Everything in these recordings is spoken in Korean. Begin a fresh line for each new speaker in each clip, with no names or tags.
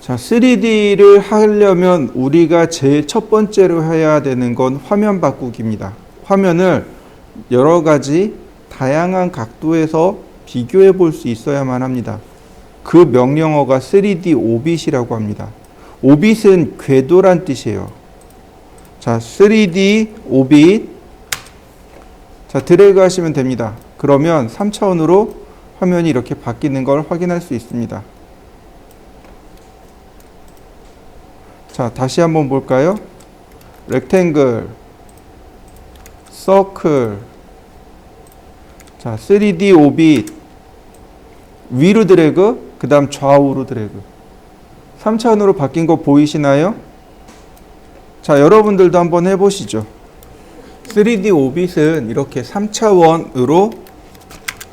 자, 3D를 하려면 우리가 제일 첫 번째로 해야 되는 건 화면 바꾸기입니다. 화면을 여러 가지 다양한 각도에서 비교해 볼 수 있어야만 합니다. 그 명령어가 3D 오빗이라고 합니다. 오빗은 궤도란 뜻이에요. 자, 3D 오빗. 자, 드래그 하시면 됩니다. 그러면 3차원으로 화면이 이렇게 바뀌는 걸 확인할 수 있습니다. 자, 다시 한번 볼까요? 렉탱글, 서클. 자, 3D 오빗. 위로 드래그, 그 다음 좌우로 드래그. 3차원으로 바뀐 거 보이시나요? 자, 여러분들도 한번 해보시죠. 3D 오빗은 이렇게 3차원으로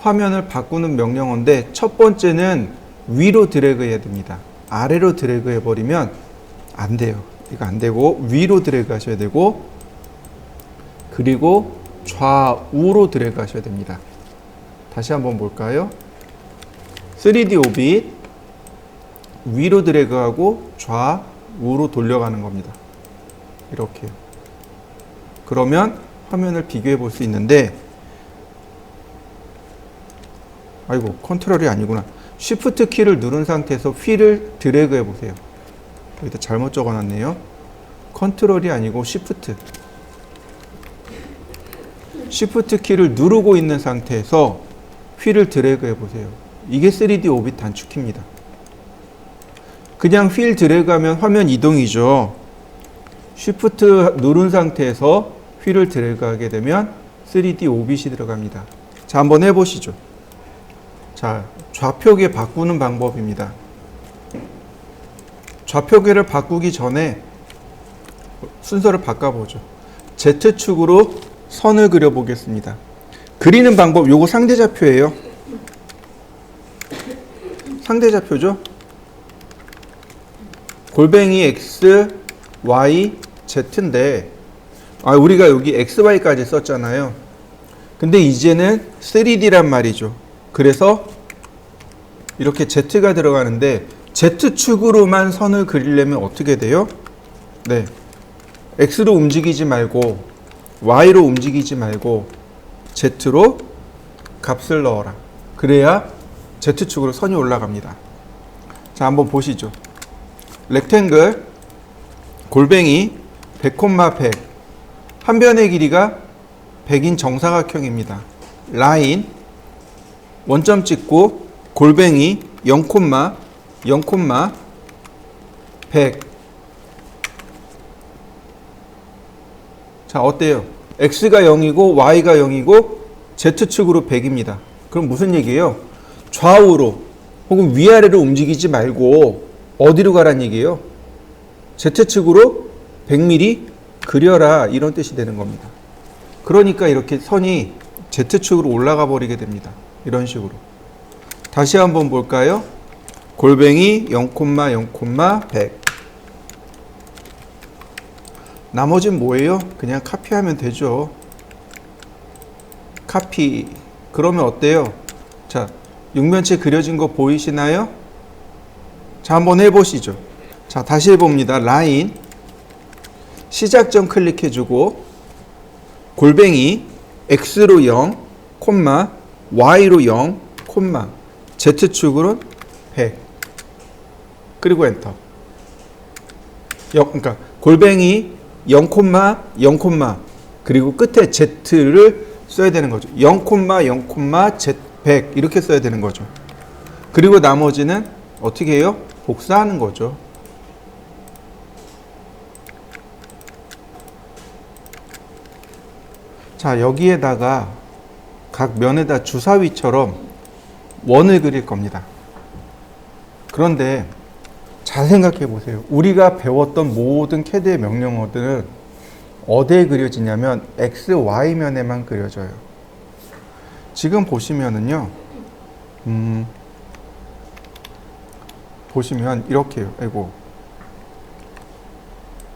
화면을 바꾸는 명령어인데, 첫 번째는 위로 드래그 해야 됩니다. 아래로 드래그 해버리면 안 돼요. 이거 안 되고, 위로 드래그 하셔야 되고, 그리고 좌우로 드래그 하셔야 됩니다. 다시 한번 볼까요? 3D 오빗, 위로 드래그하고 좌우로 돌려가는 겁니다. 이렇게. 그러면 화면을 비교해 볼 수 있는데, 아이고, 컨트롤이 아니구나. 쉬프트 키를 누른 상태에서 휠을 드래그 해 보세요. 여기다 잘못 적어놨네요. 컨트롤이 아니고 쉬프트. 쉬프트 키를 누르고 있는 상태에서 휠을 드래그 해 보세요. 이게 3D 오빗 단축키입니다. 그냥 휠 드래그 하면 화면 이동이죠. 쉬프트 누른 상태에서 휠을 드래그 하게 되면 3D 오빗이 들어갑니다. 자, 한번 해보시죠. 자, 좌표계 바꾸는 방법입니다. 좌표계를 바꾸기 전에 순서를 바꿔보죠. Z축으로 선을 그려보겠습니다. 그리는 방법, 요거 상대좌표예요. 상대좌표죠. 골뱅이 X, Y, Z인데, 우리가 여기 X, Y까지 썼잖아요. 근데 이제는 3D란 말이죠. 그래서 이렇게 Z가 들어가는데, Z축으로만 선을 그리려면 어떻게 돼요? 네. X로 움직이지 말고, Y로 움직이지 말고, Z로 값을 넣어라. 그래야 Z축으로 선이 올라갑니다. 자, 한번 보시죠. 렉탱글, 골뱅이, 100,100. 한 변의 길이가 100인 정사각형입니다. 라인, 원점 찍고, 골뱅이, 0,100. 자, 어때요? X가 0이고 Y가 0이고 Z축으로 100입니다. 그럼 무슨 얘기예요? 좌우로 혹은 위아래로 움직이지 말고 어디로 가란 얘기예요? Z축으로 100mm 그려라, 이런 뜻이 되는 겁니다. 그러니까 이렇게 선이 Z축으로 올라가 버리게 됩니다. 이런 식으로. 다시 한번 볼까요? 골뱅이 0,100. 나머지는 뭐예요? 그냥 카피하면 되죠. 카피. 그러면 어때요? 자, 육면체 그려진 거 보이시나요? 자, 한번 해보시죠. 자, 다시 해봅니다. 라인. 시작점 클릭해주고, 골뱅이, X로 0, Y로 0, Z축으로 100. 그리고 엔터. 그러니까 골뱅이 0,0, 그리고 끝에 Z를 써야 되는 거죠. 0,0, 100 이렇게 써야 되는 거죠. 그리고 나머지는 어떻게 해요? 복사하는 거죠. 자, 여기에다가 각 면에다 주사위처럼 원을 그릴 겁니다. 그런데 잘 생각해 보세요. 우리가 배웠던 모든 CAD의 명령어들은 어디에 그려지냐면 X, Y 면에만 그려져요. 지금 보시면은요, 보시면 이렇게요. 아이고,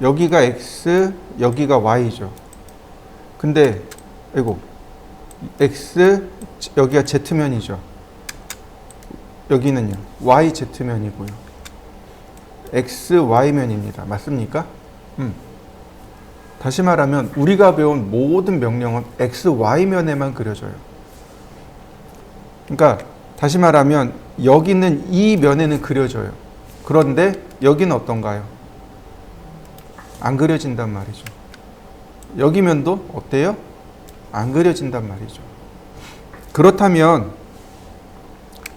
여기가 X, 여기가 Y죠. 근데 아이고, X, 여기가 Z면이죠. 여기는요, YZ면이고요. XY면입니다. 맞습니까? 다시 말하면 우리가 배운 모든 명령은 XY면에만 그려져요. 그러니까 다시 말하면 여기는 이 면에는 그려져요. 그런데 여기는 어떤가요? 안 그려진단 말이죠. 여기 면도 어때요? 안 그려진단 말이죠. 그렇다면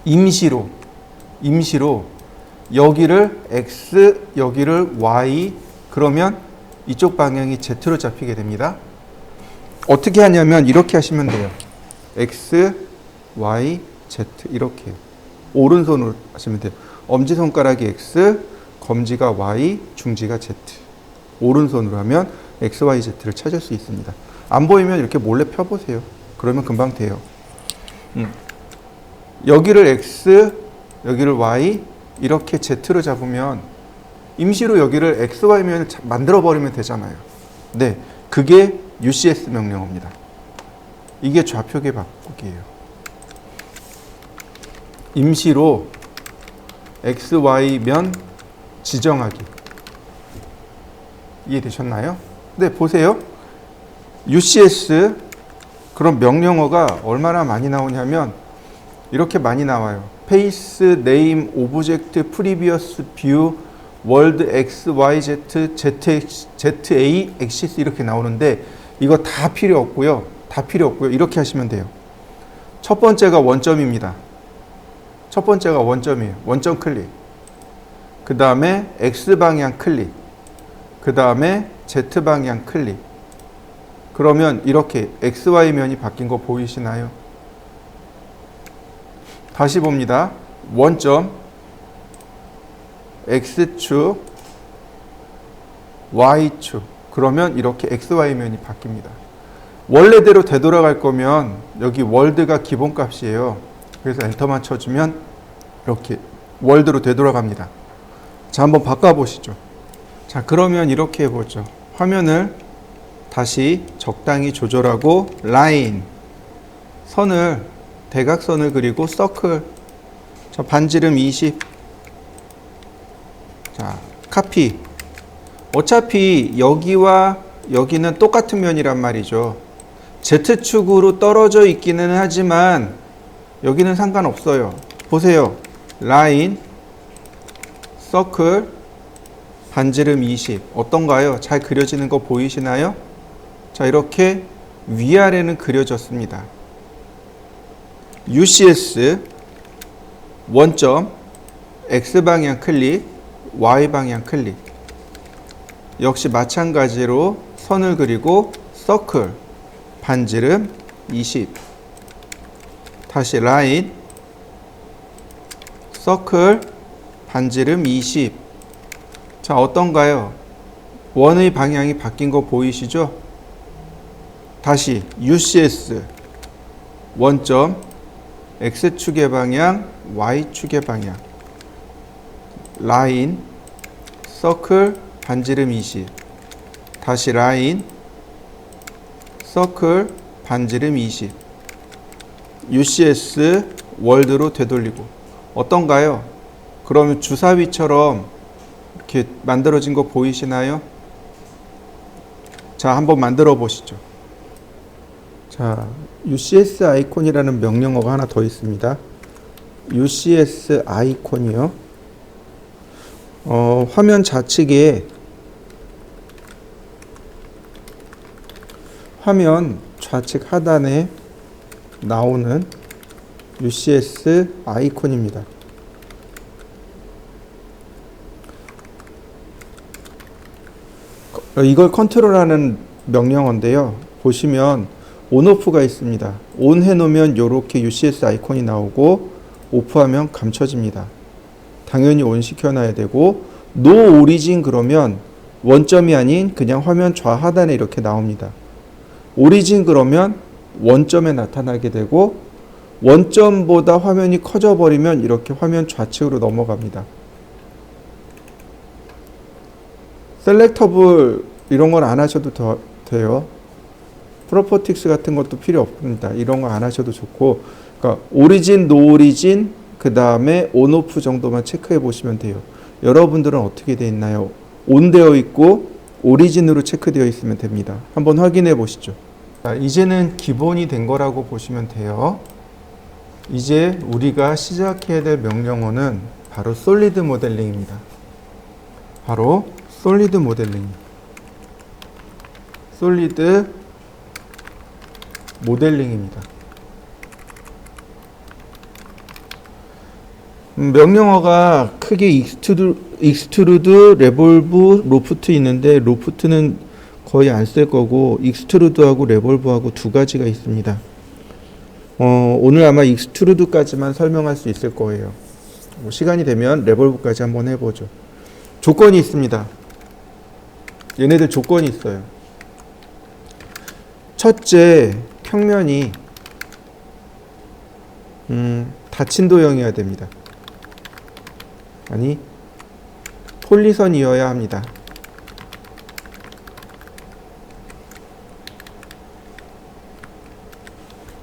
임시로 여기를 X, 여기를 Y, 그러면 이쪽 방향이 Z로 잡히게 됩니다. 어떻게 하냐면 이렇게 하시면 돼요. X, Y, Z 이렇게 오른손으로 하시면 돼요. 엄지손가락이 X, 검지가 Y, 중지가 Z. 오른손으로 하면 X, Y, Z를 찾을 수 있습니다. 안 보이면 이렇게 몰래 펴보세요. 그러면 금방 돼요. 여기를 X, 여기를 Y, 이렇게 Z로 잡으면 임시로 여기를 XY면을 만들어버리면 되잖아요. 네, 그게 UCS 명령어입니다. 이게 좌표계 바꾸기예요. 임시로 XY면 지정하기. 이해되셨나요? 네, 보세요. UCS 그런 명령어가 얼마나 많이 나오냐면 이렇게 많이 나와요. Face, Name, Object, Previous, View, World, X, Y, Z, ZA, Axis 이렇게 나오는데 이거 다 필요 없고요. 이렇게 하시면 돼요. 첫 번째가 원점입니다. 첫 번째가 원점이에요. 원점 클릭. 그 다음에 X방향 클릭. 그 다음에 Z방향 클릭. 그러면 이렇게 XY면이 바뀐 거 보이시나요? 다시 봅니다. 원점 X축 Y축 그러면 이렇게 XY면이 바뀝니다. 원래대로 되돌아갈 거면 여기 월드가 기본값이에요. 그래서 엔터만 쳐주면 이렇게 월드로 되돌아갑니다. 자, 한번 바꿔보시죠. 자, 그러면 이렇게 해보죠. 화면을 다시 적당히 조절하고 라인 선을 대각선을 그리고 서클. 자, 반지름 20. 자, 카피. 어차피 여기와 여기는 똑같은 면이란 말이죠. Z축으로 떨어져 있기는 하지만 여기는 상관없어요. 보세요. 라인, 서클, 반지름 20. 어떤가요? 잘 그려지는 거 보이시나요? 자, 이렇게 위아래는 그려졌습니다. UCS 원점 X방향 클릭, Y방향 클릭. 역시 마찬가지로 선을 그리고 서클, 반지름 20. 다시 라인, 서클, 반지름 20. 자, 어떤가요? 원의 방향이 바뀐 거 보이시죠? 다시 UCS 원점 X축의 방향, Y축의 방향. 라인, 서클, 반지름 20. 다시 라인, 서클, 반지름 20. UCS 월드로 되돌리고. 어떤가요? 그러면 주사위처럼 이렇게 만들어진 거 보이시나요? 자, 한번 만들어 보시죠. 자, UCS 아이콘이라는 명령어가 하나 더 있습니다. UCS 아이콘이요. 화면 좌측에 화면 좌측 하단에 나오는 UCS 아이콘입니다. 이걸 컨트롤하는 명령어인데요. 보시면 온오프가 있습니다. 온 해놓으면 이렇게 UCS 아이콘이 나오고 오프하면 감춰집니다. 당연히 온 시켜놔야 되고 노 오리진 그러면 원점이 아닌 그냥 화면 좌하단에 이렇게 나옵니다. 오리진 그러면 원점에 나타나게 되고 원점보다 화면이 커져 버리면 이렇게 화면 좌측으로 넘어갑니다. 셀렉터블 이런 건 안 하셔도 돼요. 프로퍼틱스 같은 것도 필요 없습니다. 이런 거 안 하셔도 좋고, 그러니까 오리진, 노 오리진, 그 다음에 온오프 정도만 체크해 보시면 돼요. 여러분들은 어떻게 되어 있나요? 온 되어 있고 오리진으로 체크되어 있으면 됩니다. 한번 확인해 보시죠. 자, 이제는 기본이 된 거라고 보시면 돼요. 이제 우리가 시작해야 될 명령어는 바로 솔리드 모델링입니다. 바로 솔리드 모델링. 솔리드 모델링입니다. 명령어가 크게 익스트루드, 레볼브, 로프트 있는데 로프트는 거의 안 쓸 거고 익스트루드하고 레볼브하고 두 가지가 있습니다. 오늘 아마 익스트루드까지만 설명할 수 있을 거예요. 시간이 되면 레볼브까지 한번 해보죠. 조건이 있습니다. 얘네들 조건이 있어요. 첫째, 평면이 닫힌 도형이어야 됩니다. 아니, 폴리선이어야 합니다.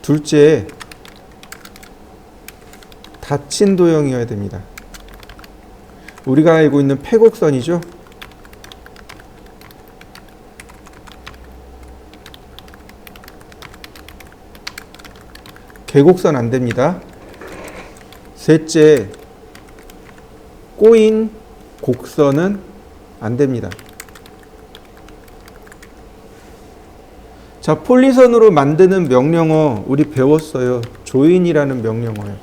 둘째, 닫힌 도형이어야 됩니다. 우리가 알고 있는 패곡선이죠. 계곡선 안 됩니다. 셋째, 꼬인 곡선은 안 됩니다. 자, 폴리선으로 만드는 명령어 우리 배웠어요. 조인이라는 명령어요.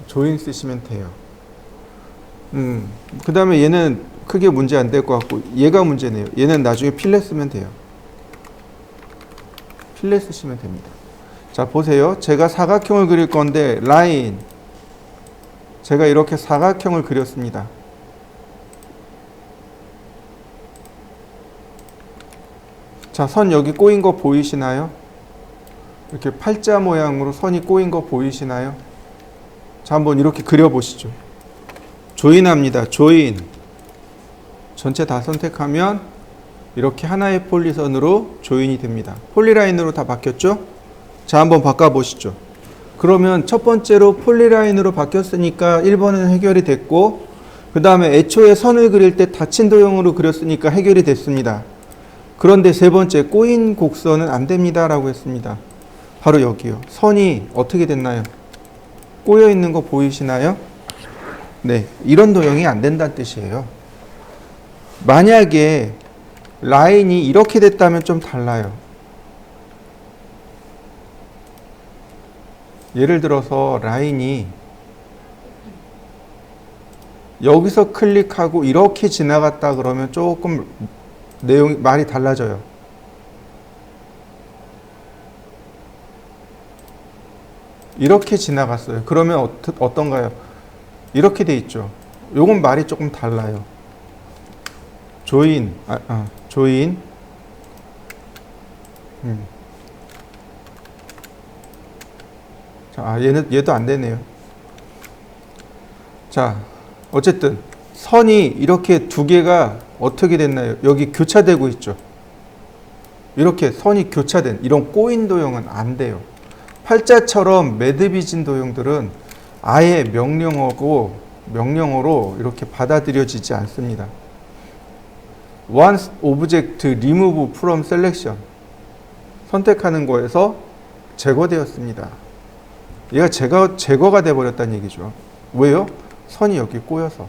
조인 쓰시면 돼요. 그 다음에 얘는 크게 문제 안 될 것 같고 얘가 문제네요. 얘는 나중에 필렛 쓰면 돼요. 필렛 쓰시면 됩니다. 자, 보세요. 제가 사각형을 그릴 건데 라인, 제가 이렇게 사각형을 그렸습니다. 자, 선 여기 꼬인 거 보이시나요? 이렇게 팔자 모양으로 선이 꼬인 거 보이시나요? 자, 한번 이렇게 그려보시죠. 조인합니다. 조인. 전체 다 선택하면 이렇게 하나의 폴리선으로 조인이 됩니다. 폴리라인으로 다 바뀌었죠? 자, 한번 바꿔보시죠. 그러면 첫 번째로 폴리라인으로 바뀌었으니까 1번은 해결이 됐고, 그 다음에 애초에 선을 그릴 때 닫힌 도형으로 그렸으니까 해결이 됐습니다. 그런데 세 번째, 꼬인 곡선은 안 됩니다 라고 했습니다. 바로 여기요. 선이 어떻게 됐나요? 꼬여 있는 거 보이시나요? 네, 이런 도형이 안 된다는 뜻이에요. 만약에 라인이 이렇게 됐다면 좀 달라요. 예를 들어서 라인이 여기서 클릭하고 이렇게 지나갔다 그러면 조금 말이 달라져요. 이렇게 지나갔어요. 그러면 어떤가요? 이렇게 돼 있죠. 요건 말이 조금 달라요. 조인, 조인. 자, 얘도 안 되네요. 자, 어쨌든 선이 이렇게 두 개가 어떻게 됐나요? 여기 교차되고 있죠. 이렇게 선이 교차된 이런 꼬인 도형은 안 돼요. 팔자처럼 매듭이진 도형들은 아예 명령어로 이렇게 받아들여지지 않습니다. Once object remove from selection, 선택하는 거에서 제거되었습니다. 얘가 제거가 돼버렸다는 얘기죠. 왜요? 선이 여기 꼬여서.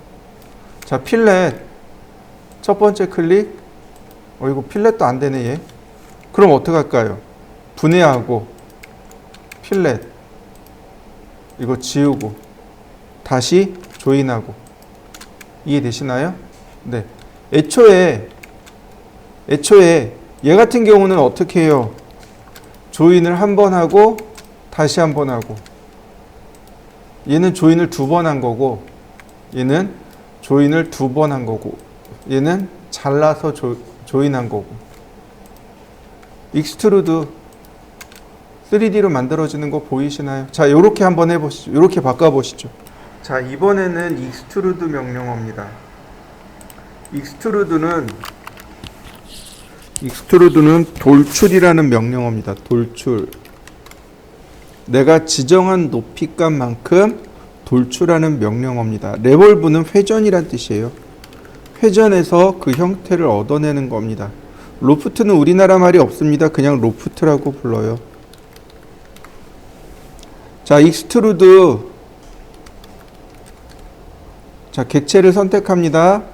자, 필렛 첫 번째 클릭. 이거 필렛도 안 되네 얘. 그럼 어떻게 할까요? 분해하고 필렛 이거 지우고 다시 조인하고. 이해되시나요? 네. 애초에 얘 같은 경우는 어떻게 해요? 조인을 한 번 하고 다시 한 번 하고, 얘는 조인을 두 번 한 거고, 얘는 조인을 두 번 한 거고, 얘는 잘라서 조인한 거고. 익스트루드 3D로 만들어지는 거 보이시나요? 자, 요렇게 한번 해보시죠. 요렇게 바꿔보시죠. 자, 이번에는 익스트루드 명령어입니다. 익스트루드는 돌출이라는 명령어입니다. 돌출. 내가 지정한 높이값만큼 돌출하는 명령어입니다. 레볼브는 회전이란 뜻이에요. 회전해서 그 형태를 얻어내는 겁니다. 로프트는 우리나라 말이 없습니다. 그냥 로프트라고 불러요. 자, 익스트루드. 자, 객체를 선택합니다.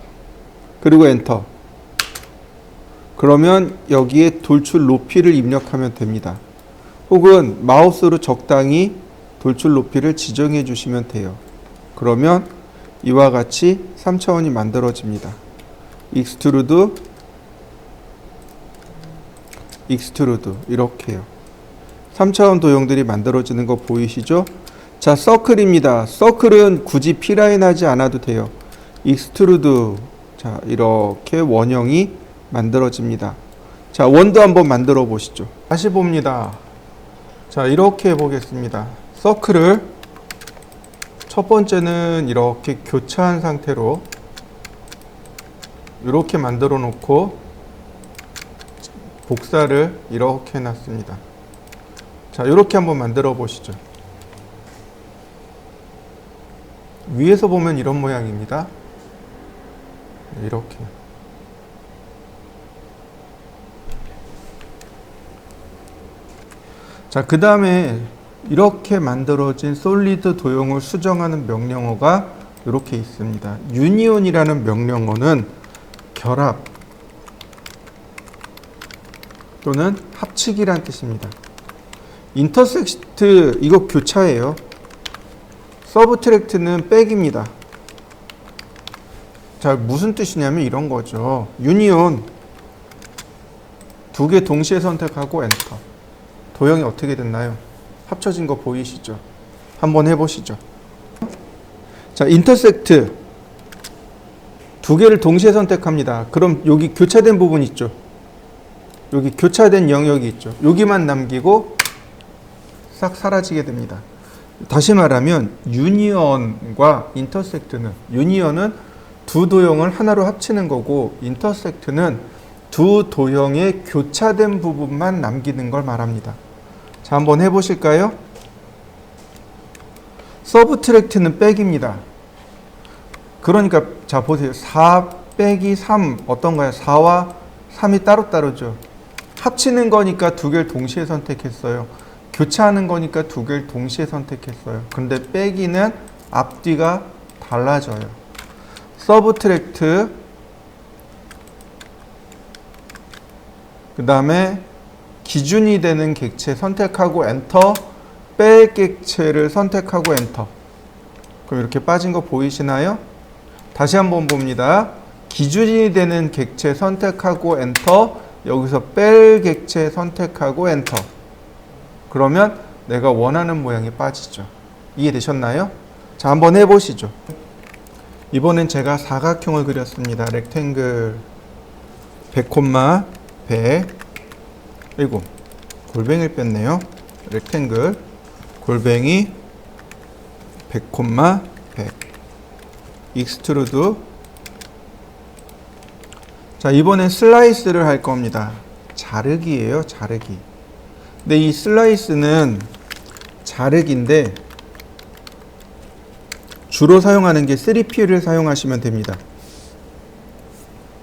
그리고 엔터. 그러면 여기에 돌출 높이를 입력하면 됩니다. 혹은 마우스로 적당히 돌출 높이를 지정해 주시면 돼요. 그러면 이와 같이 3차원이 만들어집니다. 익스트루드, 익스트루드 이렇게요. 3차원 도형들이 만들어지는 거 보이시죠? 자, 서클입니다. 서클은 굳이 P라인 하지 않아도 돼요. 익스트루드. 자, 이렇게 원형이 만들어집니다. 자, 원도 한번 만들어 보시죠. 다시 봅니다. 자, 이렇게 해보겠습니다. 서클을 첫 번째는 이렇게 교차한 상태로 이렇게 만들어 놓고 복사를 이렇게 해놨습니다. 자, 이렇게 한번 만들어 보시죠. 위에서 보면 이런 모양입니다. 이렇게. 자, 그 다음에 이렇게 만들어진 솔리드 도형을 수정하는 명령어가 이렇게 있습니다. 유니온이라는 명령어는 결합 또는 합치기란 뜻입니다. 인터섹트 이거 교차예요. 서브트랙트는 백입니다. 자, 무슨 뜻이냐면 이런 거죠. 유니온 두 개 동시에 선택하고 엔터. 도형이 어떻게 됐나요? 합쳐진 거 보이시죠? 한번 해보시죠. 자, 인터섹트 두 개를 동시에 선택합니다. 그럼 여기 교차된 부분 있죠? 여기 교차된 영역이 있죠? 여기만 남기고 싹 사라지게 됩니다. 다시 말하면 유니언과 인터섹트는, 유니언은 두 도형을 하나로 합치는 거고 인터섹트는 두 도형의 교차된 부분만 남기는 걸 말합니다. 자, 한번 해보실까요? 서브트랙트는 백입니다. 그러니까 자, 보세요. 4 빼기 3 어떤가요? 4와 3이 따로따로죠. 합치는 거니까 두 개를 동시에 선택했어요. 교차하는 거니까 두 개를 동시에 선택했어요. 근데 빼기는 앞뒤가 달라져요. 서브트랙트, 그 다음에 기준이 되는 객체 선택하고 엔터, 뺄 객체를 선택하고 엔터. 그럼 이렇게 빠진 거 보이시나요? 다시 한번 봅니다. 기준이 되는 객체 선택하고 엔터, 여기서 뺄 객체 선택하고 엔터. 그러면 내가 원하는 모양이 빠지죠. 이해되셨나요? 자, 한번 해보시죠. 이번엔 제가 사각형을 그렸습니다. 렉탱글 100, 100. 아이고, 골뱅이를 뺐네요. 렉탱글 골뱅이 100, 100. 익스트루드. 자, 이번엔 슬라이스를 할 겁니다. 자르기예요, 자르기. 근데 이 슬라이스는 자르기인데 주로 사용하는 게 3P를 사용하시면 됩니다.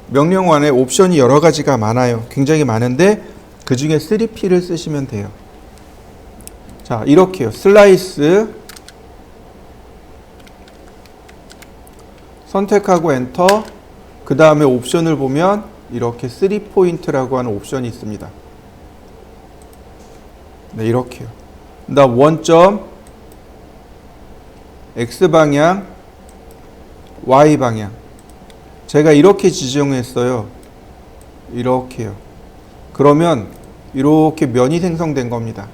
명령어 안에 옵션이 여러 가지가 많아요. 굉장히 많은데 그 중에 3P를 쓰시면 돼요. 자, 이렇게요. 슬라이스 선택하고 엔터. 그 다음에 옵션을 보면 이렇게 3포인트라고 하는 옵션이 있습니다. 네, 이렇게요. 나 원점 X방향, Y방향. 제가 이렇게 지정했어요. 이렇게요. 그러면 이렇게 면이 생성된 겁니다.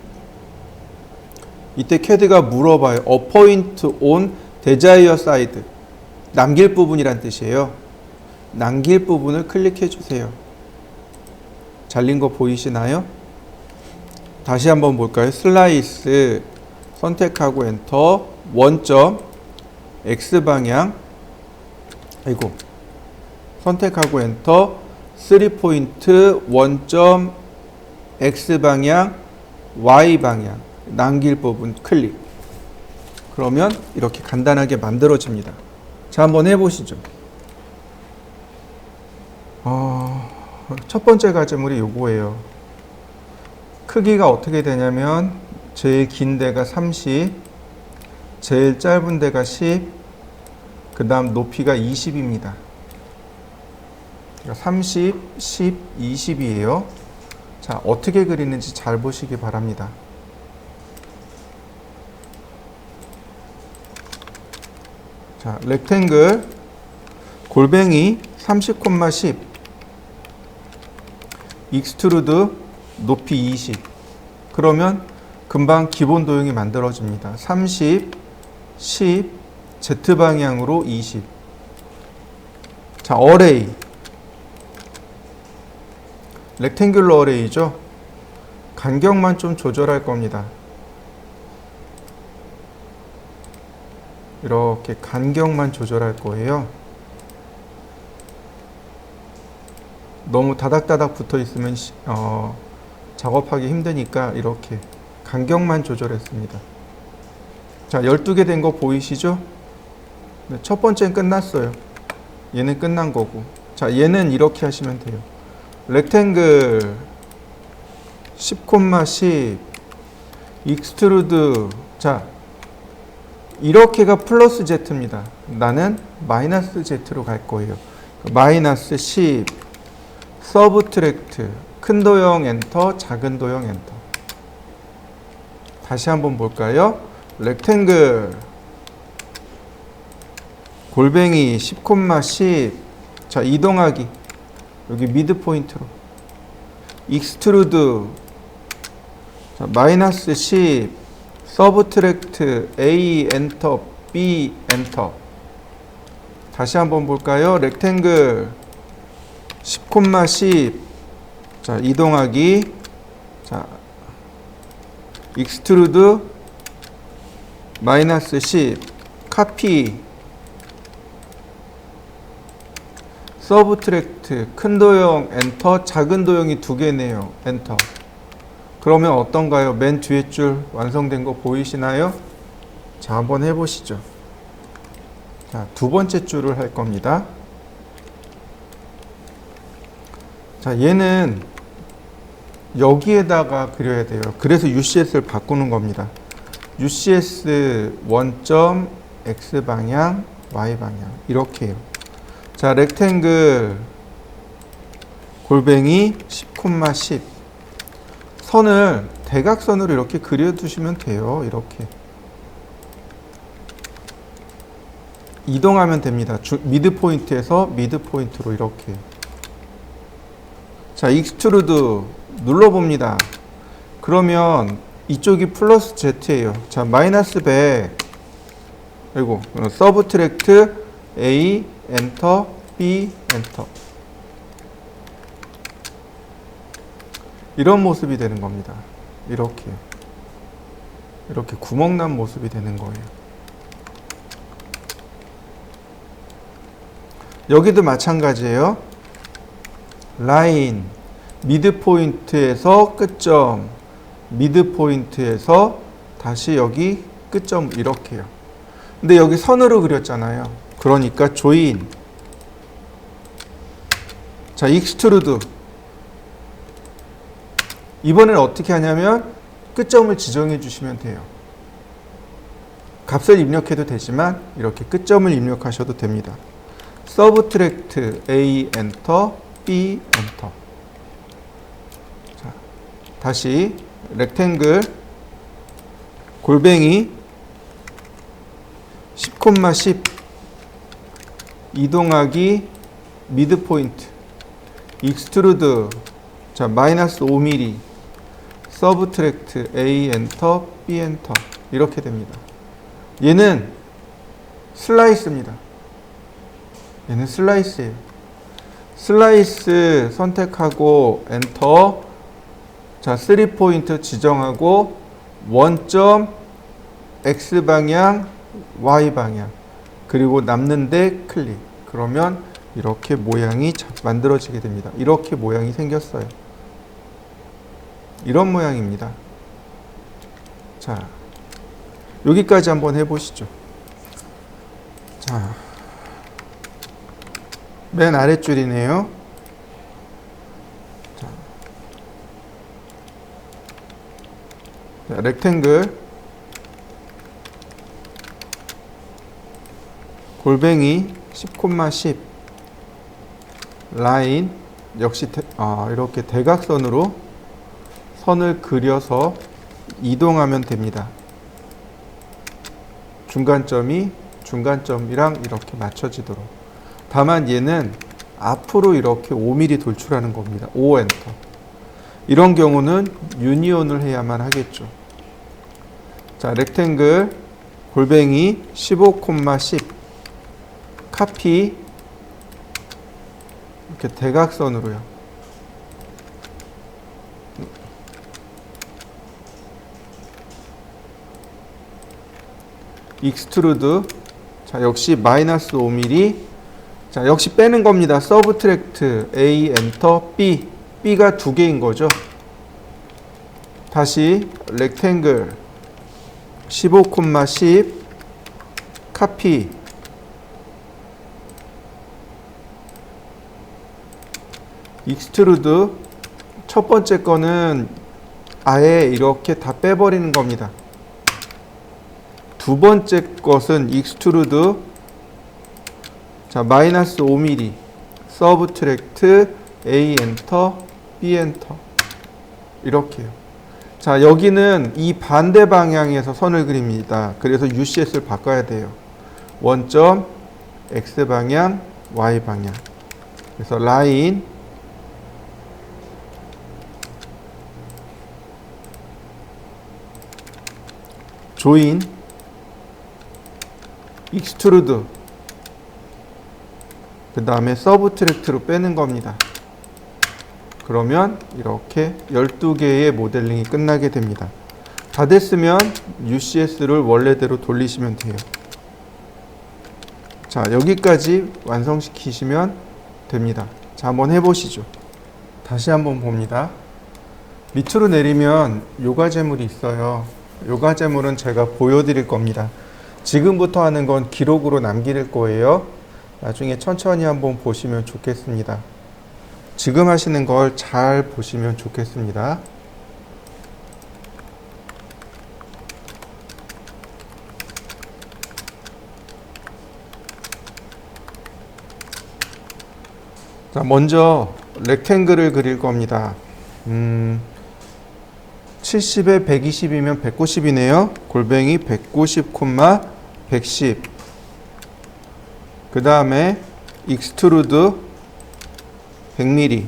이때 CAD가 물어봐요. Appoint on Desired Side. 남길 부분이란 뜻이에요. 남길 부분을 클릭해 주세요. 잘린 거 보이시나요? 다시 한번 볼까요? 슬라이스 선택하고 엔터. 원점 X방향, 아이고, 선택하고 엔터. 3포인트 원점 X방향, Y방향. 남길 부분 클릭. 그러면 이렇게 간단하게 만들어집니다. 자, 한번 해보시죠. 첫 번째 과제물이 요거예요. 크기가 어떻게 되냐면 제일 긴 데가 30, 제일 짧은 데가 10, 그 다음 높이가 20입니다. 30, 10, 20이에요. 자, 어떻게 그리는지 잘 보시기 바랍니다. 자, 렉탱글 골뱅이 30,10 익스트루드 높이 20. 그러면 금방 기본 도형이 만들어집니다. 30, 10, Z방향으로 20. 자, 어레이. 렉탱귤러 어레이죠. 간격만 좀 조절할 겁니다. 이렇게 간격만 조절할 거예요. 너무 다닥다닥 붙어 있으면 작업하기 힘드니까 이렇게 간격만 조절했습니다. 자, 12개 된 거 보이시죠? 네, 첫 번째는 끝났어요. 얘는 끝난 거고. 자, 얘는 이렇게 하시면 돼요. 렉탱글 10,10 익스트루드. 자, 이렇게가 플러스 Z입니다. 나는 마이너스 Z로 갈 거예요. 마이너스 10 서브트랙트 큰 도형 엔터, 작은 도형 엔터. 다시 한번 볼까요? 렉탱글 골뱅이 10,10 자, 이동하기 여기 미드 포인트로 익스트루드 자, 마이너스 10 서브트랙트 A 엔터 B 엔터. 다시 한번 볼까요? 렉탱글 10,10 자, 이동하기 자, 익스트루드 마이너스 10 카피 서브트랙트 큰 도형 엔터, 작은 도형이 두 개네요. 엔터. 그러면 어떤가요? 맨 뒤에 줄 완성된 거 보이시나요? 자, 한번 해보시죠. 자, 두 번째 줄을 할 겁니다. 자, 얘는 여기에다가 그려야 돼요. 그래서 UCS를 바꾸는 겁니다. UCS 원점 X방향, Y방향 이렇게 해요. 자, 렉탱글 골뱅이 10,10 선을 대각선으로 이렇게 그려두시면 돼요. 이렇게 이동하면 됩니다. 미드 포인트에서 미드 포인트로 이렇게. 자, 익스트루드 눌러봅니다. 그러면 이쪽이 플러스 Z예요. 자, 마이너스 100 그리고 서브트랙트 A 엔터 B 엔터. 이런 모습이 되는 겁니다. 이렇게 구멍 난 모습이 되는 거예요. 여기도 마찬가지예요. 라인 미드 포인트에서 끝점, 미드 포인트에서 다시 여기 끝점 이렇게요. 근데 여기 선으로 그렸잖아요. 그러니까 조인. 자, 익스트루드. 이번엔 어떻게 하냐면 끝점을 지정해 주시면 돼요. 값을 입력해도 되지만 이렇게 끝점을 입력하셔도 됩니다. 서브트랙트 A 엔터 B 엔터. 자, 다시 렉탱글 골뱅이 10,10 이동하기 미드 포인트 익스트루드 자, 마이너스 5mm 서브트랙트 A 엔터 B 엔터 이렇게 됩니다. 얘는 슬라이스입니다. 얘는 슬라이스예요. 슬라이스 선택하고 엔터. 자, 3포인트 지정하고 원점 X방향 Y방향 그리고 남는데 클릭. 그러면 이렇게 모양이 만들어지게 됩니다. 이렇게 모양이 생겼어요. 이런 모양입니다. 자, 여기까지 한번 해보시죠. 자, 맨 아랫줄이네요. 자, 렉탱글 골뱅이 10,10 라인 역시 이렇게 대각선으로 선을 그려서 이동하면 됩니다. 중간점이 중간점이랑 이렇게 맞춰지도록. 다만 얘는 앞으로 이렇게 5mm 돌출하는 겁니다. 5 엔터. 이런 경우는 유니온을 해야만 하겠죠. 자, 렉탱글 골뱅이 15,10 카피 이렇게 대각선으로요. 익스트루드. 자, 역시 마이너스 5mm. 자, 역시 빼는 겁니다. 서브트랙트 A 엔터 B. B가 두 개인 거죠. 다시 렉탱글 15,10 카피 익스트루드. 첫 번째 거는 아예 이렇게 다 빼버리는 겁니다. 두 번째 것은 익스트루드. 자, 마이너스 5mm 서브트랙트 A 엔터 B 엔터 이렇게요. 자, 여기는 이 반대 방향에서 선을 그립니다. 그래서 UCS를 바꿔야 돼요. 원점 X 방향 Y 방향. 그래서 라인 조인 익스트루드 그 다음에 서브트랙트로 빼는 겁니다. 그러면 이렇게 12개의 모델링이 끝나게 됩니다. 다 됐으면 UCS를 원래대로 돌리시면 돼요. 자, 여기까지 완성시키시면 됩니다. 자, 한번 해보시죠. 다시 한번 봅니다. 밑으로 내리면 요가제물이 있어요. 요가제물은 제가 보여드릴 겁니다. 지금부터 하는 건 기록으로 남길 거예요. 나중에 천천히 한번 보시면 좋겠습니다. 지금 하시는 걸 잘 보시면 좋겠습니다. 자, 먼저 렉탱글을 그릴 겁니다. 70에 120이면 190이네요. 골뱅이 190, 110. 그 다음에 익스트루드 100mm.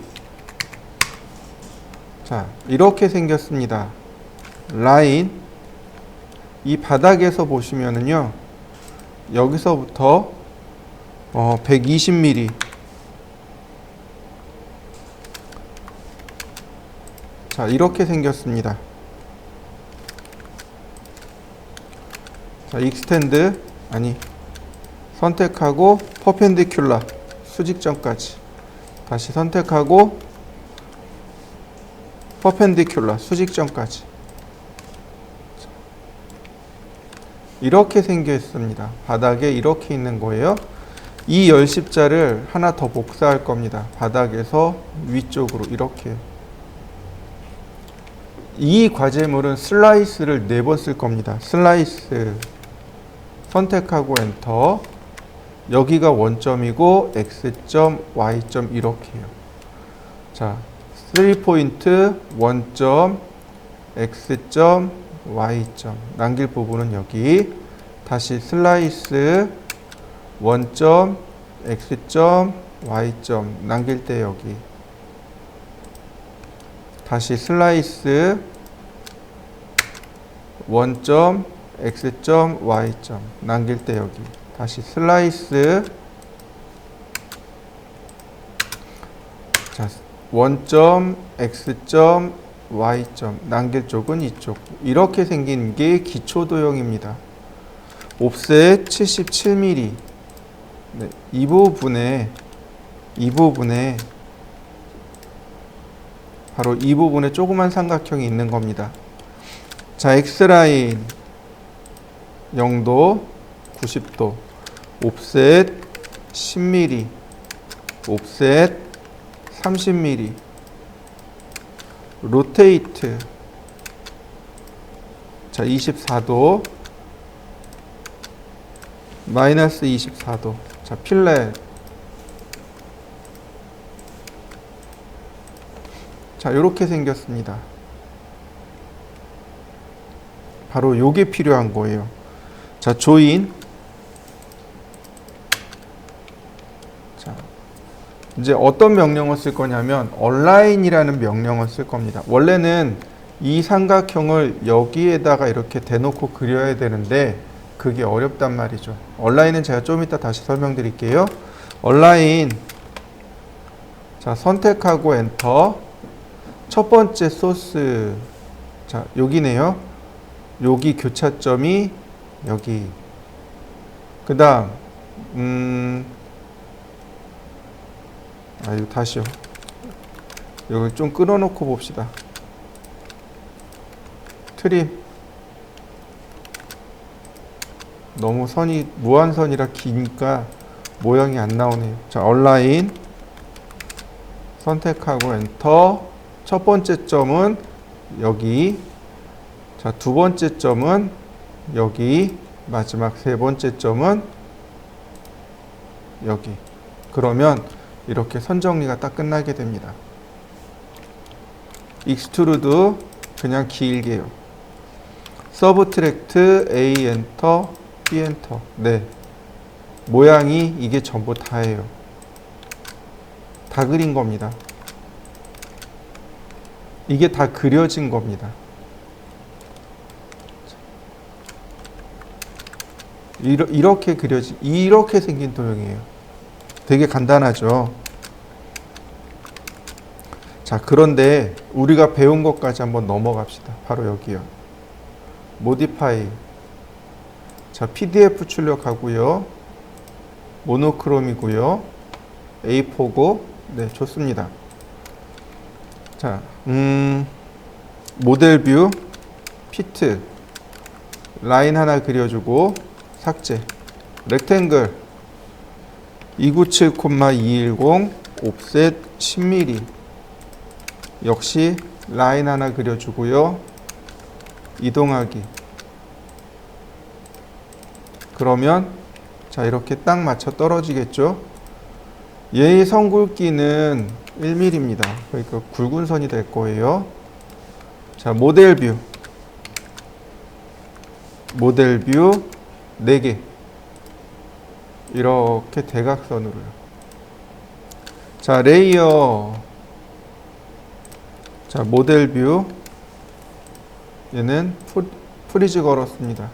자, 이렇게 생겼습니다. 라인. 이 바닥에서 보시면은요, 여기서부터 120mm. 자, 이렇게 생겼습니다. 자, 익스텐드 선택하고 퍼펜디큘라 수직점까지 다시 선택하고 퍼펜디큘라 수직점까지 이렇게 생겨 있습니다. 바닥에 이렇게 있는 거예요. 이 열십자를 하나 더 복사할 겁니다. 바닥에서 위쪽으로 이렇게. 이 과제물은 슬라이스를 4번 쓸 겁니다. 슬라이스 선택하고 엔터. 여기가 원점이고 X점, Y점 이렇게요. 자, 3포인트, 원점, X점, Y점. 남길 부분은 여기. 다시 슬라이스, 원점, X점, Y점. 남길 때 여기. 다시 슬라이스, 원점, X점, Y점. 남길 때 여기. 다시 슬라이스. 자, 원점, X점, Y점. 남길 쪽은 이쪽. 이렇게 생긴 게 기초 도형입니다. 옵셋 77mm. 네, 이 부분에 바로 이 부분에 조그만 삼각형이 있는 겁니다. 자, X라인 0도, 90도, 옵셋 10mm, 옵셋 30mm, 로테이트 자 24도, 마이너스 24도. 자 필렛 자 요렇게 생겼습니다. 바로 요게 필요한 거예요. 자 조인 자 이제 어떤 명령을 쓸 거냐면 얼라인이라는 명령을 쓸 겁니다. 원래는 이 삼각형을 여기에다가 이렇게 대놓고 그려야 되는데 그게 어렵단 말이죠. 얼라인은 제가 좀 이따 다시 설명드릴게요. 얼라인 자 선택하고 엔터. 첫 번째 소스 자 여기네요. 여기 교차점이 여기. 그 다음 이거 다시요. 여기 좀 끌어놓고 봅시다. 트림 너무 선이 무한선이라 기니까 모양이 안 나오네요. 자 얼라인 선택하고 엔터. 첫 번째 점은 여기. 자 두 번째 점은 여기. 마지막 세 번째 점은 여기. 그러면 이렇게 선 정리가 딱 끝나게 됩니다. 익스트루드 그냥 길게요. 서브트랙트 A 엔터 B 엔터. 네. 모양이 이게 전부 다예요. 다 그린 겁니다. 이게 다 그려진 겁니다. 이렇게 그려진 이렇게 생긴 도형이에요. 되게 간단하죠. 자 그런데 우리가 배운 것까지 한번 넘어갑시다. 바로 여기요. 모디파이 자 PDF 출력하고요. 모노크롬이고요. A4고 네 좋습니다. 자 모델 뷰 피트 라인 하나 그려주고 삭제. 렉탱글 297,210 옵셋 10mm 역시 라인 하나 그려주고요. 이동하기. 그러면 자 이렇게 딱 맞춰 떨어지겠죠. 얘의 선 굵기는 1mm입니다. 그러니까 굵은 선이 될 거예요. 자 모델 뷰 4개 이렇게 대각선으로요. 자 레이어 자 모델 뷰 얘는 프리즈 걸었습니다.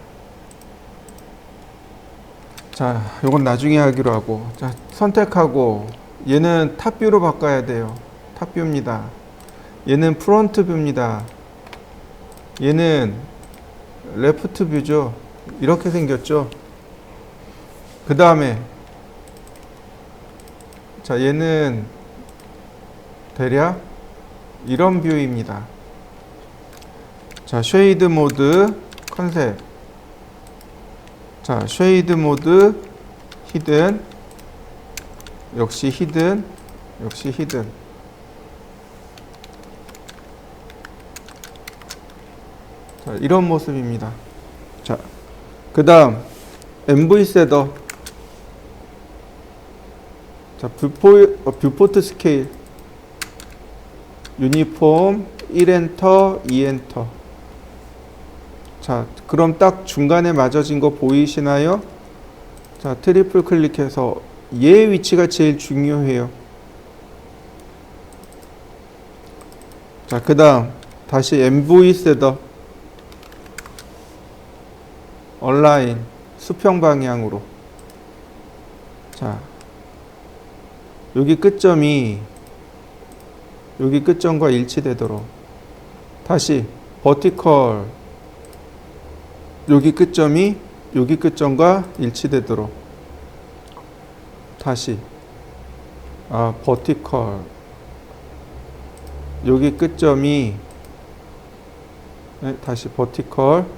자 요건 나중에 하기로 하고 자 선택하고 얘는 탑뷰로 바꿔야 돼요. 탑뷰입니다. 얘는 프론트 뷰입니다. 얘는 레프트 뷰죠. 이렇게 생겼죠. 그 다음에 자 얘는 대략 이런 뷰입니다. 자 쉐이드 모드 컨셉 자 쉐이드 모드 히든 역시 히든 역시 히든 자 이런 모습입니다. 자 그 다음 MV 셋업 자 뷰포트 스케일 유니폼 1엔터 2엔터 자 그럼 딱 중간에 맞아진 거 보이시나요? 자 트리플 클릭해서 얘의 위치가 제일 중요해요. 자 그 다음 다시 MV 셋업 얼라인 수평 방향으로 자 여기 끝점이 여기 끝점과 일치되도록 다시 버티컬 여기 끝점이 여기 끝점과 일치되도록 다시 버티컬 여기 끝점이 다시 버티컬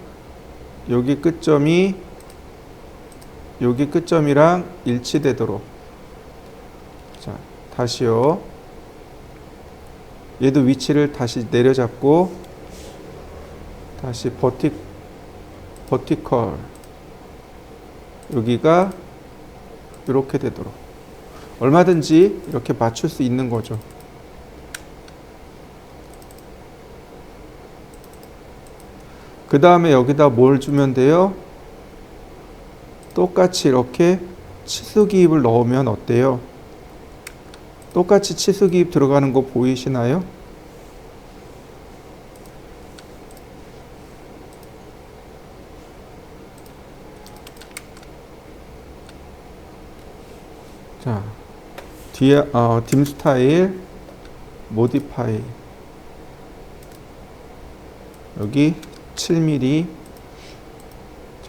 여기 끝점이 여기 끝점이랑 일치되도록. 자, 다시요. 얘도 위치를 다시 내려잡고 다시 버티컬 여기가 이렇게 되도록 얼마든지 이렇게 맞출 수 있는 거죠. 그 다음에 여기다 뭘 주면 돼요? 똑같이 이렇게 치수기입을 넣으면 어때요? 똑같이 치수기입 들어가는 거 보이시나요? 자, 뒤에 딤 스타일 모디파이 여기 7mm.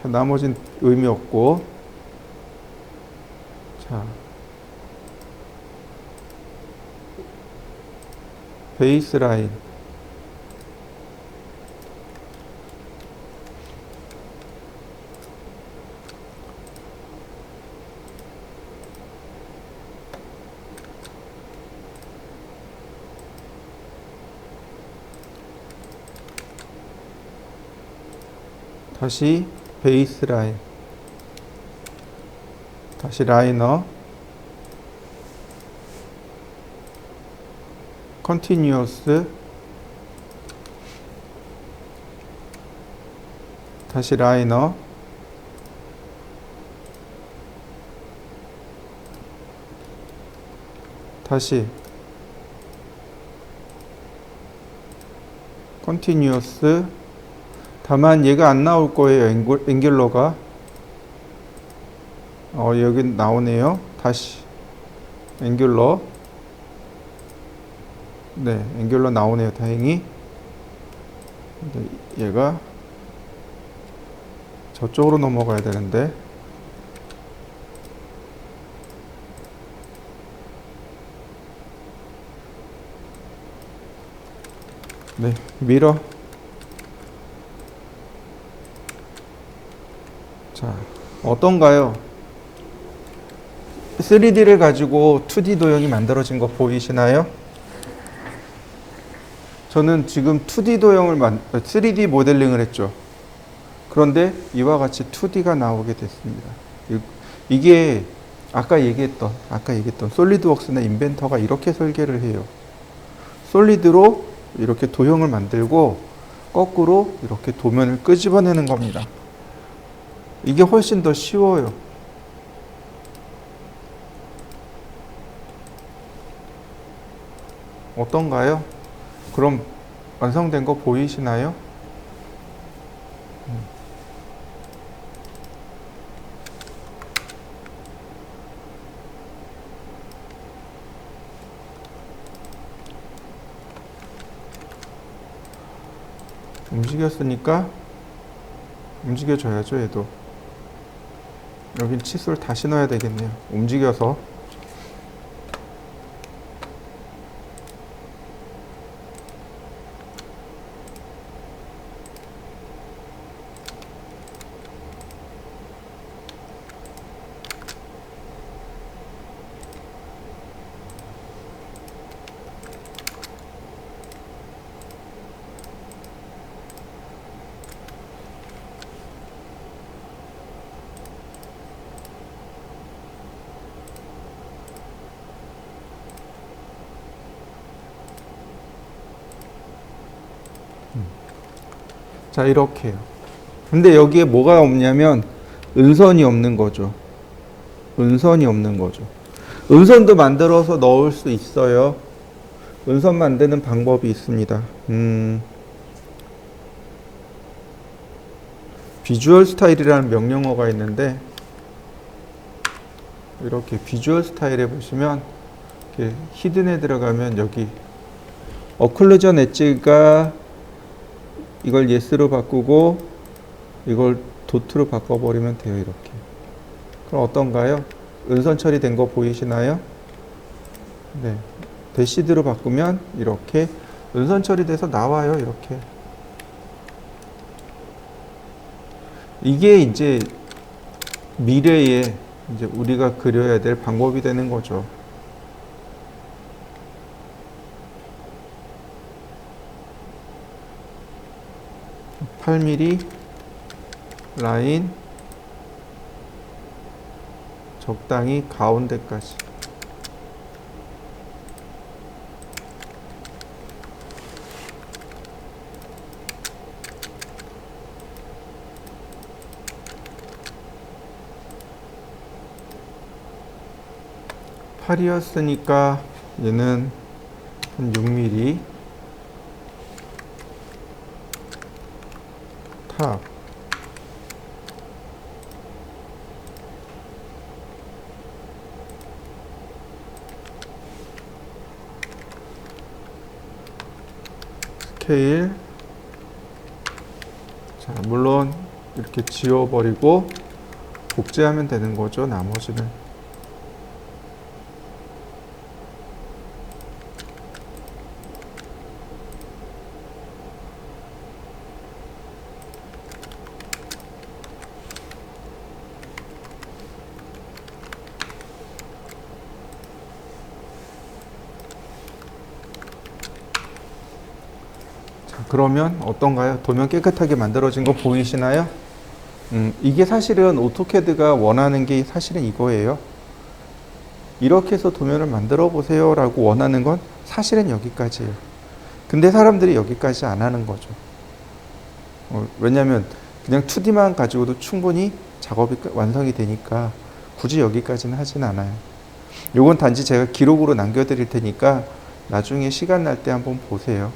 자, 나머진 의미 없고. 자, 베이스 라인 다시 베이스 라인 다시 라이너 컨티뉴어스 다시 라이너 다시 컨티뉴어스. 다만 얘가 안 나올 거예요. 앵귤러가 여기 나오네요. 다시 앵귤러. 네, 앵귤러 나오네요. 다행히. 근데 얘가 저쪽으로 넘어가야 되는데. 네, 미러. 자, 어떤가요? 3D를 가지고 2D 도형이 만들어진 거 보이시나요? 저는 지금 2D 도형을 3D 모델링을 했죠. 그런데 이와 같이 2D가 나오게 됐습니다. 이게 아까 얘기했던 솔리드웍스나 인벤터가 이렇게 설계를 해요. 솔리드로 이렇게 도형을 만들고 거꾸로 이렇게 도면을 끄집어내는 겁니다. 이게 훨씬 더 쉬워요. 어떤가요? 그럼 완성된 거 보이시나요? 움직였으니까 움직여줘야죠. 얘도 여긴 칫솔 다시 넣어야 되겠네요. 움직여서. 자, 이렇게요. 근데 여기에 뭐가 없냐면 은선이 없는 거죠. 은선이 없는 거죠. 은선도 만들어서 넣을 수 있어요. 은선 만드는 방법이 있습니다. 비주얼 스타일이라는 명령어가 있는데 이렇게 비주얼 스타일에 보시면 이렇게 히든에 들어가면 여기 어클루전 엣지가 이걸 yes로 바꾸고 이걸 dot로 바꿔버리면 돼요. 이렇게. 그럼 어떤가요? 은선 처리된 거 보이시나요? 네. 대시드로 바꾸면 이렇게 은선 처리돼서 나와요. 이렇게. 이게 이제 미래에 이제 우리가 그려야 될 방법이 되는 거죠. (8mm) 라인 적당히 가운데까지. (8이었으니까) 얘는 한 (6mm) 탑. 스케일. 자, 물론 이렇게 지워버리고 복제하면 되는 거죠, 나머지는. 그러면 어떤가요? 도면 깨끗하게 만들어진 거 보이시나요? 이게 사실은 오토캐드가 원하는 게 사실은 이거예요. 이렇게 해서 도면을 만들어 보세요 라고 원하는 건 사실은 여기까지예요. 근데 사람들이 여기까지 안 하는 거죠. 왜냐면 그냥 2D만 가지고도 충분히 작업이 완성이 되니까 굳이 여기까지는 하진 않아요. 요건 단지 제가 기록으로 남겨드릴 테니까 나중에 시간 날 때 한번 보세요.